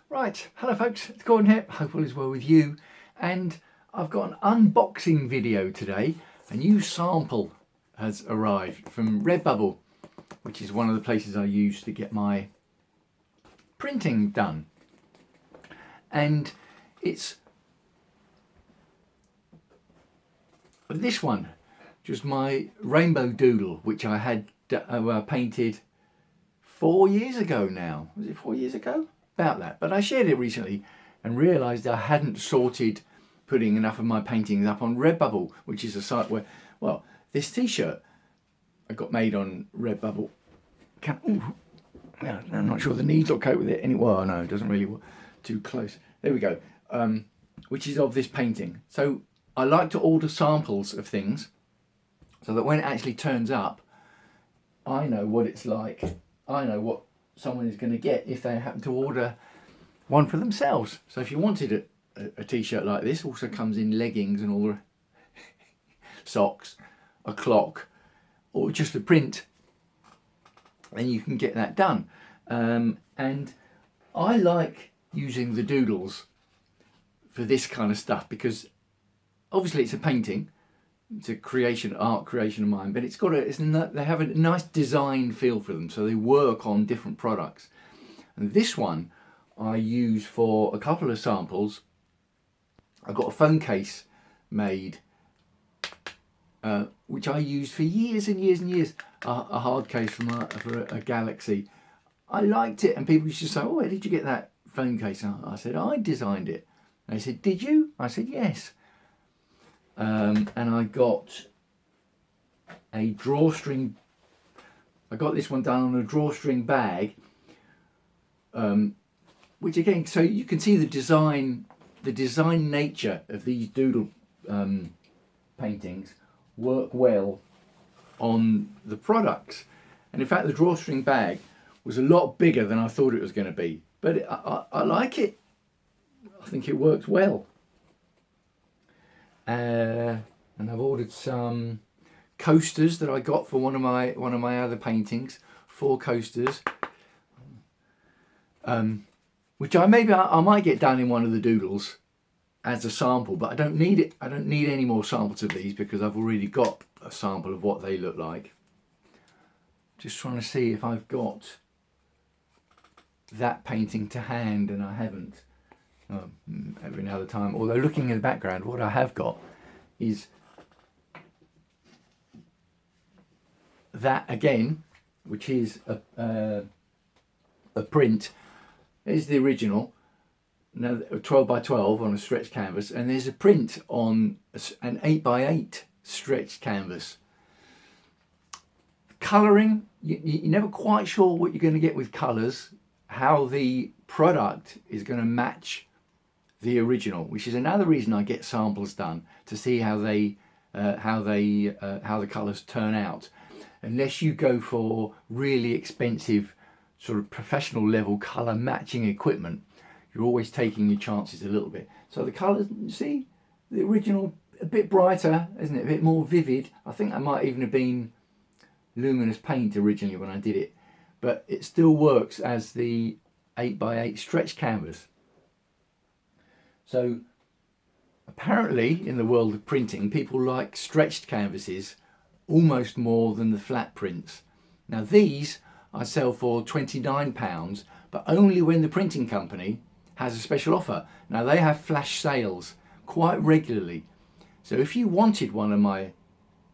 Right, hello folks, it's Gordon here, hope all is well with you, and I've got an unboxing video today. A new sample has arrived from Redbubble, which is one of the places I use to get my printing done. And it's this one, just my rainbow doodle, which I had painted 4 years ago now. Was it 4 years ago? About that. But I shared it recently and realised I hadn't sorted putting enough of my paintings up on Redbubble, which is a site where, well, this t-shirt I got made on Redbubble. Yeah, I'm not sure the needs will cope with it. Well, no, it doesn't really work too close. There we go. Which is of this painting. So I like to order samples of things so that when it actually turns up, I know what it's like. I know what someone is going to get if they happen to order one for themselves. So if you wanted a t-shirt like this, also comes in leggings and all the socks, a clock, or just a print, then you can get that done. And I like using the doodles for this kind of stuff because obviously it's a painting, it's a art creation of mine, but they have a nice design feel for them, so they work on different products. And this one I use for a couple of samples. I got a phone case made, which I used for years and years and years. A hard case for a Galaxy. I liked it, and people used to say, "Oh, where did you get that phone case?" And I said, "I designed it." And they said, "Did you?" I said, "Yes." And I got a drawstring. I got this one done on a drawstring bag, which again, so you can see the design nature of these doodle paintings work well on the products. And in fact, the drawstring bag was a lot bigger than I thought it was going to be, but I like it. I think it works well. And I've ordered some coasters that I got for one of my other paintings. 4 coasters, which I might get done in one of the doodles as a sample, but I don't need it. I don't need any more samples of these because I've already got a sample of what they look like. Just trying to see if I've got that painting to hand, and I haven't. Every now and time, although looking in the background, what I have got is that again, which is a print. There's the original, now 12 by 12 on a stretched canvas, and there's a print on an 8 by 8 stretched canvas. Colouring, you're never quite sure what you're going to get with colours, how the product is going to match the original, which is another reason I get samples done, to see how the colours turn out. Unless you go for really expensive sort of professional level colour matching equipment, you're always taking your chances a little bit. So the colours, see, the original a bit brighter, isn't it? A bit more vivid. I think that might even have been luminous paint originally when I did it, but it still works as the 8 by 8 stretch canvas. So apparently in the world of printing, people like stretched canvases almost more than the flat prints. Now these I sell for £29, but only when the printing company has a special offer. Now they have flash sales quite regularly. So if you wanted one of my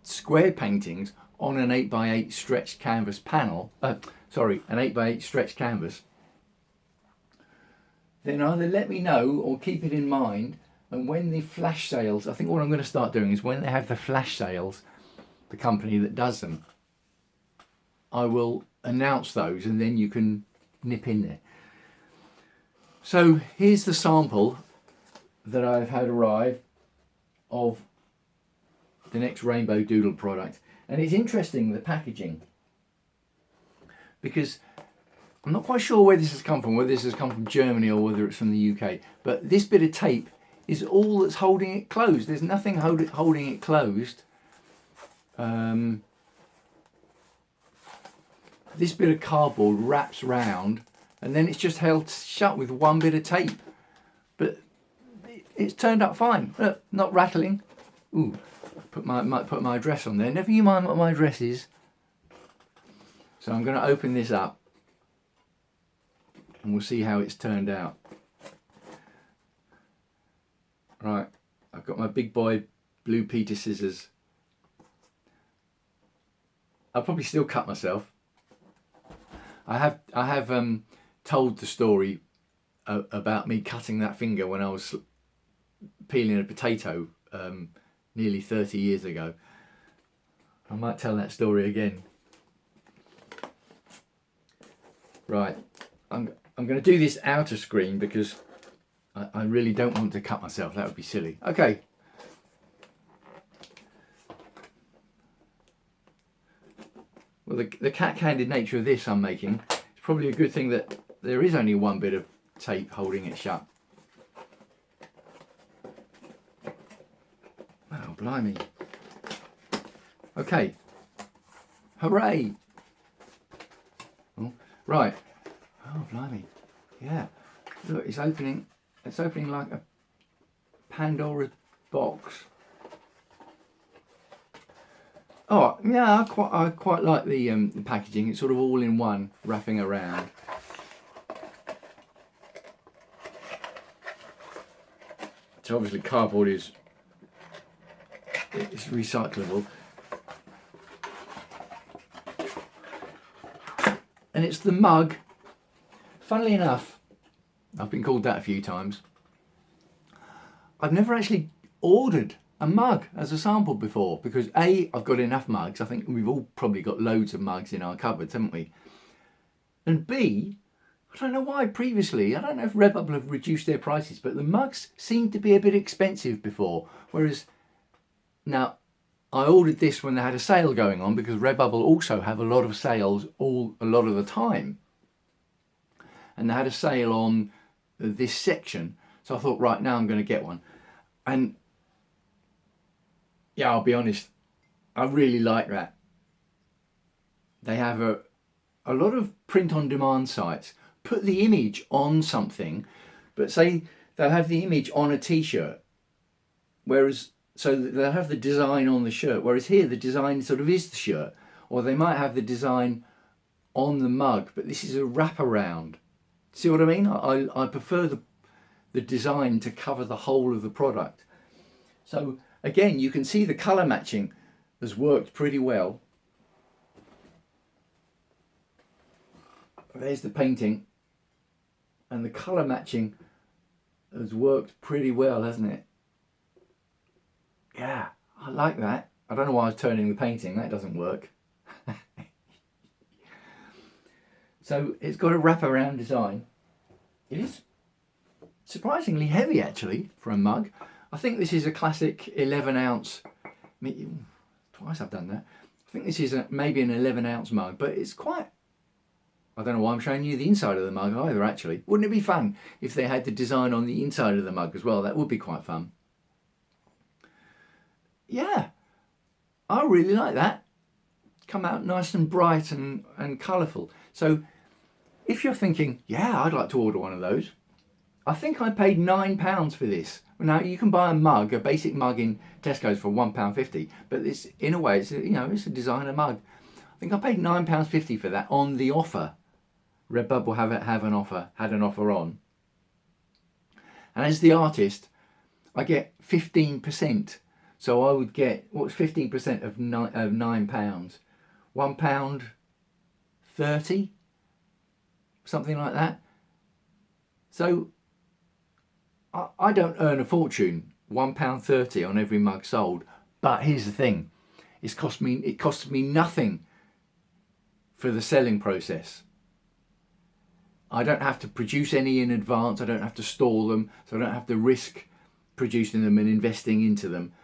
square paintings on an 8 by 8 stretched canvas panel, an 8 by 8 stretched canvas, then either let me know or keep it in mind, and when the flash sales, I think what I'm going to start doing is when they have the flash sales, the company that does them, I will announce those and then you can nip in there. So here's the sample that I've had arrive of the next Rainbow Doodle product. And it's interesting, the packaging, because I'm not quite sure where this has come from, whether this has come from Germany or whether it's from the UK, but this bit of tape is all that's holding it closed. There's nothing holding it closed. This bit of cardboard wraps round and then it's just held shut with one bit of tape. But it's turned up fine. Look, not rattling. Ooh, might put my address on there. Never you mind what my address is. So I'm going to open this up and we'll see how it's turned out. Right, I've got my big boy Blue Peter scissors. I'll probably still cut myself. I have told the story about me cutting that finger when I was peeling a potato nearly 30 years ago. I might tell that story again. Right, I'm going to do this out of screen because I really don't want to cut myself. That would be silly. Okay. Well, the cat-handed nature of this I'm making, it's probably a good thing that there is only one bit of tape holding it shut. Oh, blimey. Okay. Hooray. Oh, right. Oh, blimey. Yeah. Look, it's opening like a Pandora's box. Oh, yeah, I quite like the packaging. It's sort of all in one, wrapping around. So obviously cardboard is recyclable. And it's the mug. Funnily enough, I've been called that a few times. I've never actually ordered a mug as a sample before because A, I've got enough mugs. I think we've all probably got loads of mugs in our cupboards, haven't we? And B, I don't know why previously, I don't know if Redbubble have reduced their prices, but the mugs seemed to be a bit expensive before. Whereas now, I ordered this when they had a sale going on because Redbubble also have a lot of sales a lot of the time. And they had a sale on this section. So I thought, right, now I'm going to get one. And yeah, I'll be honest, I really like that. They have a lot of print on demand sites put the image on something, but say they'll have the image on a t-shirt, whereas so they'll have the design on the shirt, whereas here the design sort of is the shirt, or they might have the design on the mug, but this is a wraparound. See what I mean? I prefer the design to cover the whole of the product. So again, you can see the colour matching has worked pretty well. There's the painting, and the colour matching has worked pretty well, hasn't it? Yeah, I like that. I don't know why I was turning the painting, that doesn't work. So it's got a wraparound design. It is surprisingly heavy actually for a mug. I think this is a classic 11 ounce, twice I've done that. I think this is maybe an 11 ounce mug, but it's quite, I don't know why I'm showing you the inside of the mug either actually. Wouldn't it be fun if they had the design on the inside of the mug as well? That would be quite fun. Yeah, I really like that. Come out nice and bright and colourful. So if you're thinking, yeah, I'd like to order one of those, I think I paid £9 for this. Now you can buy a mug, a basic mug in Tesco's for £1.50, but it's in a way, it's it's a designer mug. I think I paid £9.50 for that on the offer. Redbubble had an offer on, and as the artist, I get 15%. So I would get, what's 15% of £9? £1.30, something like that. So I don't earn a fortune, £1.30 on every mug sold. But here's the thing, it costs me nothing for the selling process. I don't have to produce any in advance. I don't have to store them, so I don't have to risk producing them and investing into them.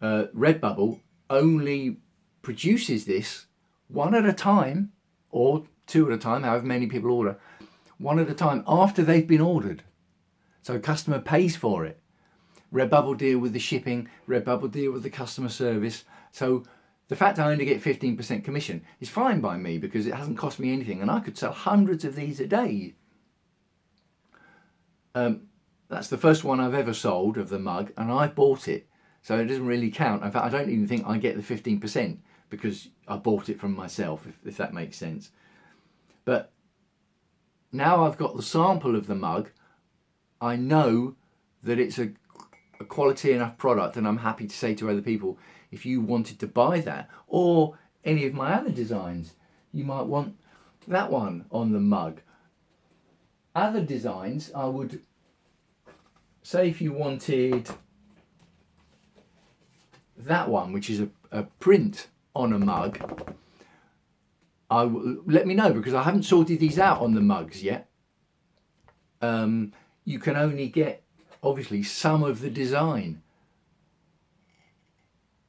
Redbubble only produces this one at a time, or two at a time, however many people order, one at a time after they've been ordered. So a customer pays for it. Redbubble deal with the shipping, Redbubble deal with the customer service. So the fact I only get 15% commission is fine by me because it hasn't cost me anything, and I could sell hundreds of these a day. That's the first one I've ever sold of the mug, and I bought it, so it doesn't really count. In fact, I don't even think I get the 15% because I bought it from myself, if that makes sense. But now I've got the sample of the mug, I know that it's a quality enough product, and I'm happy to say to other people, if you wanted to buy that or any of my other designs, you might want that one on the mug. Other designs, I would say if you wanted that one, which is a print on a mug, let me know, because I haven't sorted these out on the mugs yet. You can only get obviously some of the design,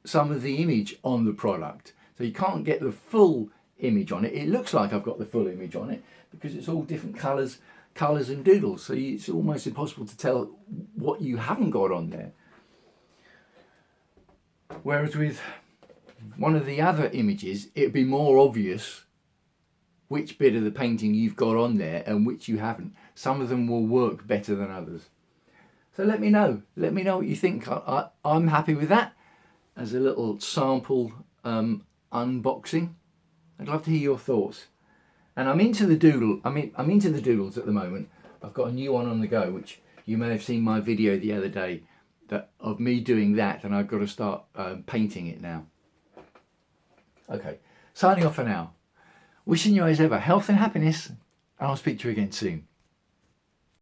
some of the image on the product, so you can't get the full image on it. It looks like I've got the full image on it because it's all different colours and doodles, so it's almost impossible to tell what you haven't got on there. Whereas with one of the other images, it'd be more obvious which bit of the painting you've got on there and which you haven't. Some of them will work better than others. So let me know what you think. I'm happy with that as a little sample unboxing. I'd love to hear your thoughts. And I'm into the doodle. I'm into the doodles at the moment. I've got a new one on the go, which you may have seen my video the other day of me doing that, and I've got to start painting it now. Okay, signing off for now. Wishing you as ever health and happiness, and I'll speak to you again soon.